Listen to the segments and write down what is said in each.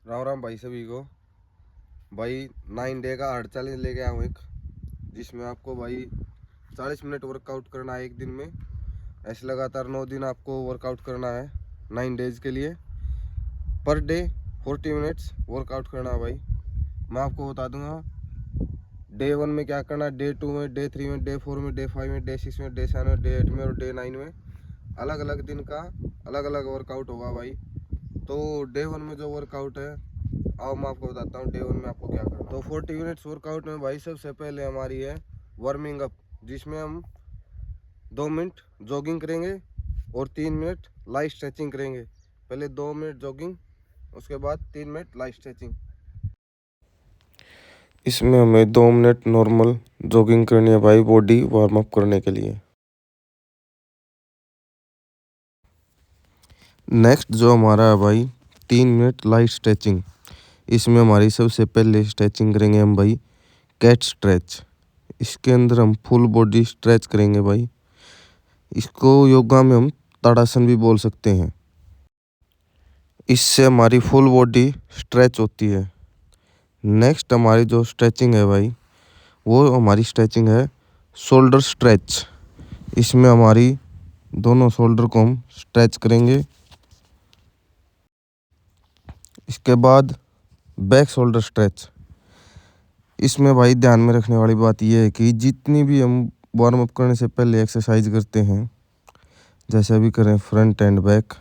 राम राम भाई सभी को। भाई 9 डे का हार्ड चैलेंज लेके आया हूँ एक, जिसमें आपको भाई 40 मिनट वर्कआउट करना है एक दिन में। ऐसे लगातार 9 दिन आपको वर्कआउट करना है 9 डेज के लिए। पर डे 40 मिनट्स वर्कआउट करना है भाई। मैं आपको बता दूंगा डे 1 में क्या करना है, डे 2 में, डे 3 में, डे 4 में, डे 5 में, डे 6 में, डे 7 में, डे 8 में और डे 9 में। अलग अलग दिन का अलग अलग वर्कआउट होगा भाई। तो डे 1 में जो वर्कआउट है, आओ मैं आपको बताता हूँ डे 1 में आपको क्या करना है। तो 40 मिनट्स वर्कआउट में भाई सबसे पहले हमारी है वार्मिंग अप, जिसमें हम 2 मिनट जॉगिंग करेंगे और 3 मिनट लाइट स्ट्रेचिंग करेंगे। पहले 2 मिनट जॉगिंग, उसके बाद 3 मिनट लाइट स्ट्रेचिंग। इसमें हमें 2 मिनट नॉर्मल जॉगिंग करनी है भाई, बॉडी वार्म अप करने के लिए। नेक्स्ट जो हमारा है भाई 3 मिनट लाइट स्ट्रेचिंग। इसमें हमारी सबसे पहले स्ट्रेचिंग करेंगे हम भाई कैट स्ट्रेच। इसके अंदर हम फुल बॉडी स्ट्रेच करेंगे भाई। इसको योगा में हम ताड़ासन भी बोल सकते हैं। इससे हमारी फुल बॉडी स्ट्रेच होती है। नेक्स्ट हमारी जो स्ट्रेचिंग है भाई, वो हमारी स्ट्रेचिंग है शोल्डर स्ट्रेच। इसमें हमारी दोनों शोल्डर को हम स्ट्रेच करेंगे। इसके बाद बैक शोल्डर स्ट्रेच। इसमें भाई ध्यान में रखने वाली बात यह है कि जितनी भी हम वार्म अप करने से पहले एक्सरसाइज करते हैं, जैसे अभी करें फ्रंट एंड बैक,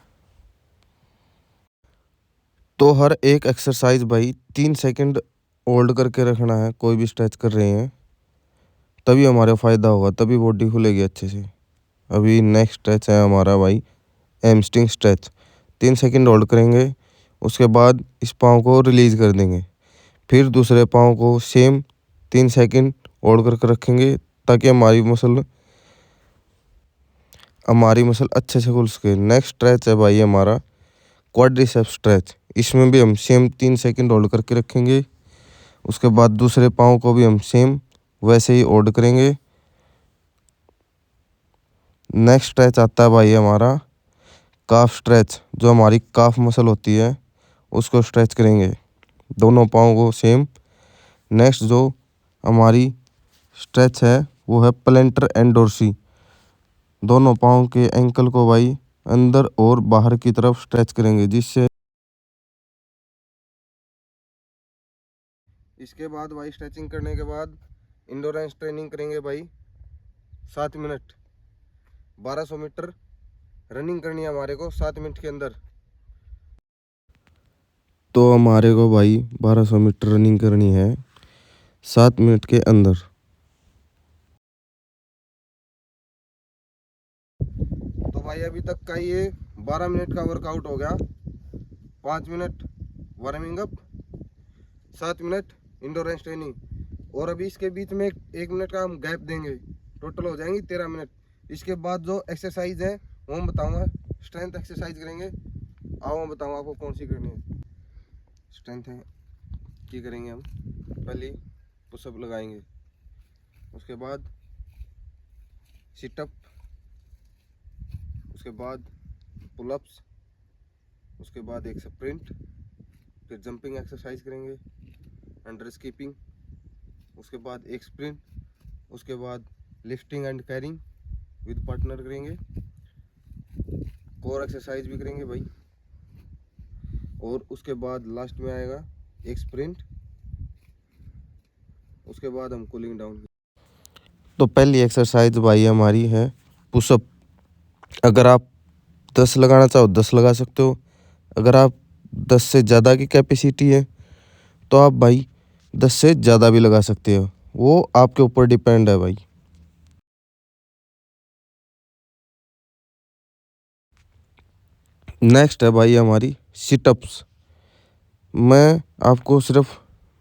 तो हर एक एक्सरसाइज भाई 3 सेकंड होल्ड करके रखना है। कोई भी स्ट्रेच कर रहे हैं तभी हमारा फ़ायदा होगा, तभी बॉडी खुलेगी अच्छे से। अभी नेक्स्ट स्ट्रेच है हमारा भाई हैमस्ट्रिंग स्ट्रेच। 3 सेकंड होल्ड करेंगे, उसके बाद इस पाँव को रिलीज़ कर देंगे। फिर दूसरे पाँव को सेम 3 सेकंड होल्ड करके रखेंगे, ताकि हमारी मसल अच्छे से खुल सके। नेक्स्ट स्ट्रेच है भाई हमारा क्वाड्रिसेप्स स्ट्रेच। इसमें भी हम सेम 3 सेकंड होल्ड करके रखेंगे। उसके बाद दूसरे पाँव को भी हम सेम वैसे ही होल्ड करेंगे। नेक्स्ट स्ट्रेच आता है भाई हमारा काफ स्ट्रेच। जो हमारी काफ मसल होती है उसको स्ट्रेच करेंगे, दोनों पाँव को सेम। नेक्स्ट जो हमारी स्ट्रेच है वो है प्लेंटर एंड डोर्सी। दोनों पाँव के एंकल को भाई अंदर और बाहर की तरफ स्ट्रेच करेंगे, जिससे इसके बाद भाई स्ट्रेचिंग करने के बाद इंडोरेंस ट्रेनिंग करेंगे भाई 7 मिनट। 1200 मीटर रनिंग करनी है हमारे को 7 मिनट के अंदर। तो हमारे को भाई 1200 मीटर रनिंग करनी है 7 मिनट के अंदर। तो भाई अभी तक का ये 12 मिनट का वर्कआउट हो गया। 5 minute warming up, 7 minute endurance training, और अभी इसके बीच में 1 मिनट का हम गैप देंगे। टोटल हो जाएंगी 13 मिनट। इसके बाद जो एक्सरसाइज है वो मैं बताऊंगा। स्ट्रेंथ एक्सरसाइज करेंगे। आओ मैं बताऊंगा आपको कौन सी करनी है। स्ट्रेंथ है की करेंगे हम, पहले पुशअप लगाएंगे, उसके बाद सिटअप, उसके बाद पुलअप्स, उसके बाद एक स्प्रिंट, फिर जंपिंग एक्सरसाइज करेंगे, अंडर स्कीपिंग, उसके बाद एक स्प्रिंट, उसके बाद lifting and carrying with partner करेंगे, कोर एक्सरसाइज भी करेंगे भाई, और उसके बाद लास्ट में आएगा एक स्प्रिंट। उसके बाद हम कूलिंग डाउन। तो पहली एक्सरसाइज भाई हमारी है पुशअप। अगर आप 10 लगाना चाहो 10 लगा सकते हो। अगर आप 10 से ज़्यादा की कैपेसिटी है तो आप भाई 10 से ज़्यादा भी लगा सकते हो, वो आपके ऊपर डिपेंड है भाई। नेक्स्ट है भाई हमारी सिटअप्स। मैं आपको सिर्फ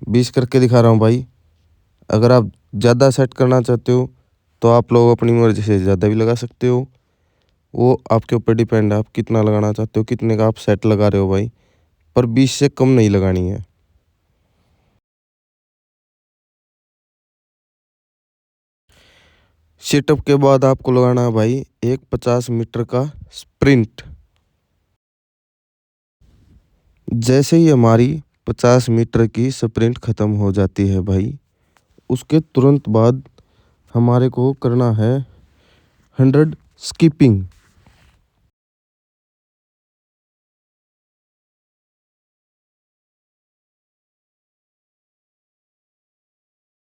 20 करके दिखा रहा हूँ भाई। अगर आप ज़्यादा सेट करना चाहते हो तो आप लोग अपनी मर्ज़ी से ज़्यादा भी लगा सकते हो, वो आपके ऊपर डिपेंड है। आप कितना लगाना चाहते हो, कितने का आप सेट लगा रहे हो भाई, पर 20 से कम नहीं लगानी है। सिटअप के बाद आपको लगाना है भाई एक 50 मीटर का स्प्रिंट। जैसे ही हमारी 50 मीटर की स्प्रिंट ख़त्म हो जाती है भाई। उसके तुरंत बाद हमारे को करना है 100 स्किपिंग।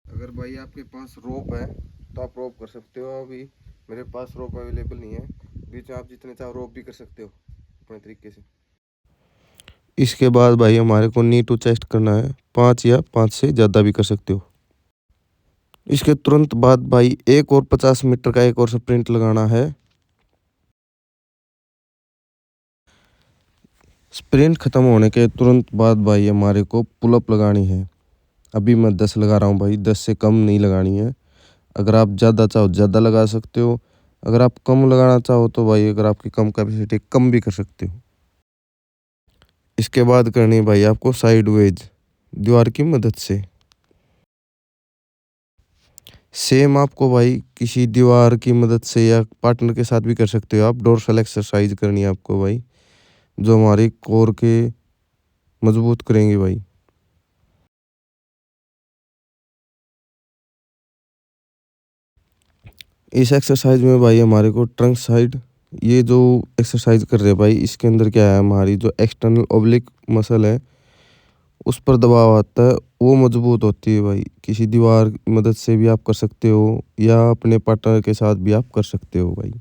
अगर भाई आपके पास रोप है तो आप रोप कर सकते हो। अभी मेरे पास रोप अवेलेबल नहीं है। बीच में आप जितने चाहो रोप भी कर सकते हो अपने तरीके से। इसके बाद भाई हमारे को नी टू चेस्ट करना है 5 या 5 से ज़्यादा भी कर सकते हो। इसके तुरंत बाद भाई एक और 50 मीटर का एक और स्प्रिंट लगाना है। स्प्रिंट खत्म होने के तुरंत बाद भाई हमारे को पुलअप लगानी है। अभी मैं 10 लगा रहा हूँ भाई, 10 से कम नहीं लगानी है। अगर आप ज़्यादा चाहो ज़्यादा लगा सकते हो। अगर आप कम लगाना चाहो तो भाई अगर आपकी कम कैपेसिटी कम भी कर सकते हो। इसके बाद करनी है भाई आपको साइड वेज दीवार की मदद से। सेम आपको भाई किसी दीवार की मदद से या पार्टनर के साथ भी कर सकते हो आप। डोर्सल एक्सरसाइज करनी है आपको भाई, जो हमारी कोर के मजबूत करेंगे भाई। इस एक्सरसाइज में भाई हमारे को ट्रंक साइड, ये जो एक्सरसाइज कर रहे हैं भाई इसके अंदर क्या है, हमारी जो एक्सटर्नल ओब्लिक मसल है उस पर दबाव आता है, वो मजबूत होती है भाई। किसी दीवार की मदद से भी आप कर सकते हो या अपने पार्टनर के साथ भी आप कर सकते हो भाई।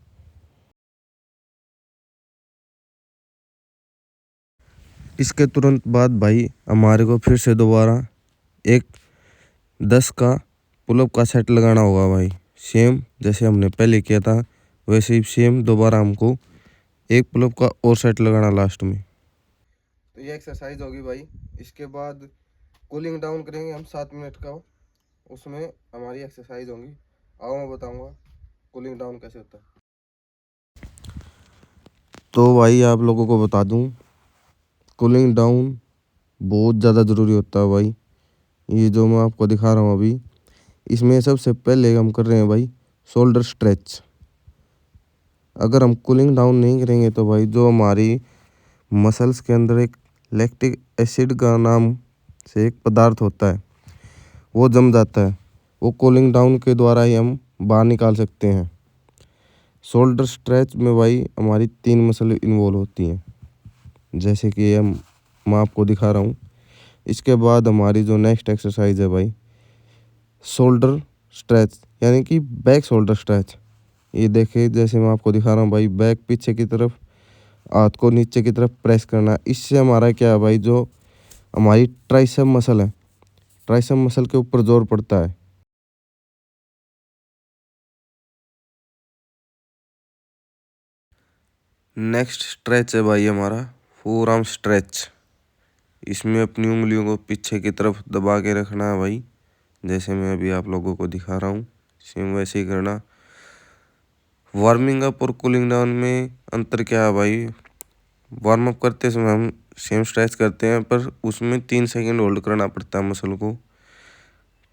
इसके तुरंत बाद भाई हमारे को फिर से दोबारा एक 10 का पुलअप का सेट लगाना होगा भाई। सेम जैसे हमने पहले किया था वैसे ही सेम दोबारा हमको एक पुलअप का और सेट लगाना लास्ट में। तो ये एक्सरसाइज होगी भाई। इसके बाद कूलिंग डाउन करेंगे हम 7 मिनट का, उसमें हमारी एक्सरसाइज होंगी। आओ मैं बताऊंगा कूलिंग डाउन कैसे होता है। तो भाई आप लोगों को बता दूं, कूलिंग डाउन बहुत ज़्यादा ज़रूरी होता है भाई। ये जो मैं आपको दिखा रहा हूँ अभी, इसमें सबसे पहले हम कर रहे हैं भाई शोल्डर स्ट्रेच। अगर हम कूलिंग डाउन नहीं करेंगे तो भाई जो हमारी मसल्स के अंदर एक लैक्टिक एसिड का नाम से एक पदार्थ होता है वो जम जाता है। वो कूलिंग डाउन के द्वारा ही हम बाहर निकाल सकते हैं। शोल्डर स्ट्रेच में भाई हमारी 3 मसल इन्वॉल्व होती हैं, जैसे कि हम मैं आपको दिखा रहा हूँ। इसके बाद हमारी जो नेक्स्ट एक्सरसाइज है भाई शोल्डर स्ट्रेच, यानी कि बैक शोल्डर स्ट्रेच। ये देखिए जैसे मैं आपको दिखा रहा हूँ भाई, बैक पीछे की तरफ, हाथ को नीचे की तरफ प्रेस करना है। इससे हमारा क्या है भाई, जो हमारी ट्राइसेप मसल है, ट्राइसेप मसल के ऊपर जोर पड़ता है। नेक्स्ट स्ट्रेच है भाई हमारा फोर आर्म स्ट्रेच। इसमें अपनी उंगलियों को पीछे की तरफ दबा के रखना है भाई, जैसे मैं अभी आप लोगों को दिखा रहा हूँ सेम वैसे ही करना। वार्मिंग अप और कूलिंग डाउन में अंतर क्या है भाई, वार्म अप करते समय हम सेम स्ट्रेच करते हैं पर उसमें 3 सेकंड होल्ड करना पड़ता है मसल को।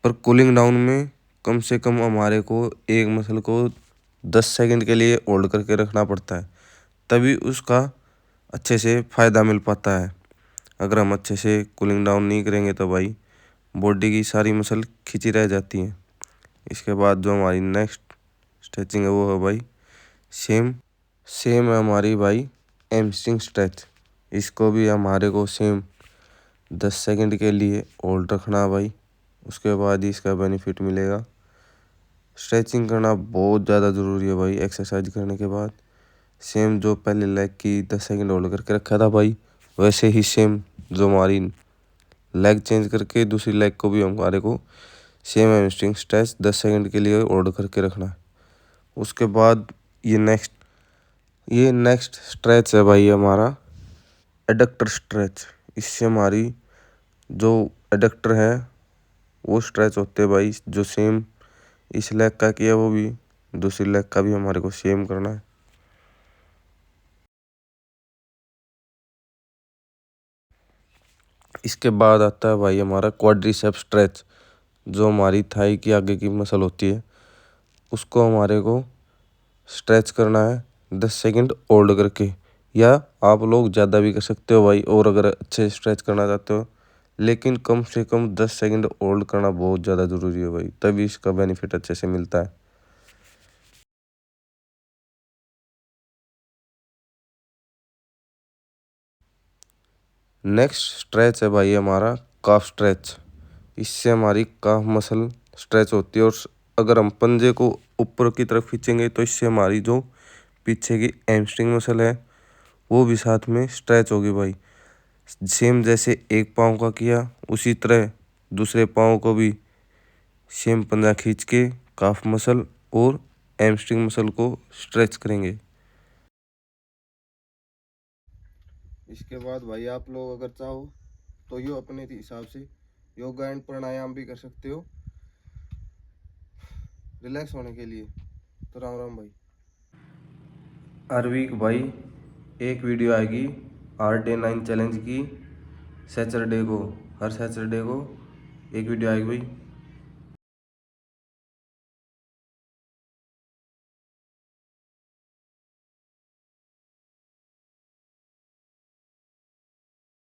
पर कूलिंग डाउन में कम से कम हमारे को एक मसल को 10 सेकंड के लिए होल्ड करके रखना पड़ता है, तभी उसका अच्छे से फ़ायदा मिल पाता है। अगर हम अच्छे से कूलिंग डाउन नहीं करेंगे तो भाई बॉडी की सारी मसल खिंची रह जाती हैं। इसके बाद जो हमारी नेक्स्ट स्ट्रेचिंग है वो है भाई सेम सेम है हमारी भाई एमस्ट्रिंग स्ट्रेच। इसको भी हमारे को सेम 10 सेकंड के लिए होल्ड रखना है भाई, उसके बाद ही इसका बेनिफिट मिलेगा। स्ट्रेचिंग करना बहुत ज़्यादा ज़रूरी है भाई एक्सरसाइज करने के बाद। सेम जो पहले लेग की 10 सेकंड होल्ड करके रखा था भाई, वैसे ही सेम जो हमारी लेग चेंज करके दूसरी लेग को भी हमारे को सेम हैमस्ट्रिंग स्ट्रेच 10 सेकंड के लिए होल्ड करके रखना है। उसके बाद ये नेक्स्ट स्ट्रेच है भाई हमारा एडक्टर स्ट्रेच। इससे हमारी जो एडक्टर है वो स्ट्रेच होते हैं भाई, जो सेम इस लेग का किया वो भी दूसरी लेग का भी हमारे को सेम करना है। इसके बाद आता है भाई हमारा क्वाड्रिसेप स्ट्रेच, जो हमारी थाई की आगे की मसल होती है उसको हमारे को स्ट्रेच करना है 10 सेकंड होल्ड करके, या आप लोग ज़्यादा भी कर सकते हो भाई। और अगर अच्छे स्ट्रेच करना चाहते हो लेकिन कम से कम 10 सेकंड होल्ड करना बहुत ज़्यादा ज़रूरी है भाई, तभी इसका बेनिफिट अच्छे से मिलता है। नेक्स्ट स्ट्रेच है भाई हमारा काफ स्ट्रेच। इससे हमारी काफ मसल स्ट्रेच होती है, और अगर हम पंजे को ऊपर की तरफ खींचेंगे तो इससे हमारी जो पीछे की हैमस्ट्रिंग मसल है वो भी साथ में स्ट्रेच होगी भाई। सेम जैसे एक पाँव का किया उसी तरह दूसरे पाँव को भी सेम पंजा खींच के काफ मसल और हैमस्ट्रिंग मसल को स्ट्रेच करेंगे। इसके बाद भाई आप लोग अगर चाहो तो यो अपने हिसाब से योगा एंड प्राणायाम भी कर सकते हो रिलैक्स होने के लिए। तो राम राम भाई। हर वीक भाई एक वीडियो आएगी RD9 चैलेंज की, सैटरडे को, हर सैटरडे को एक वीडियो आएगी भाई।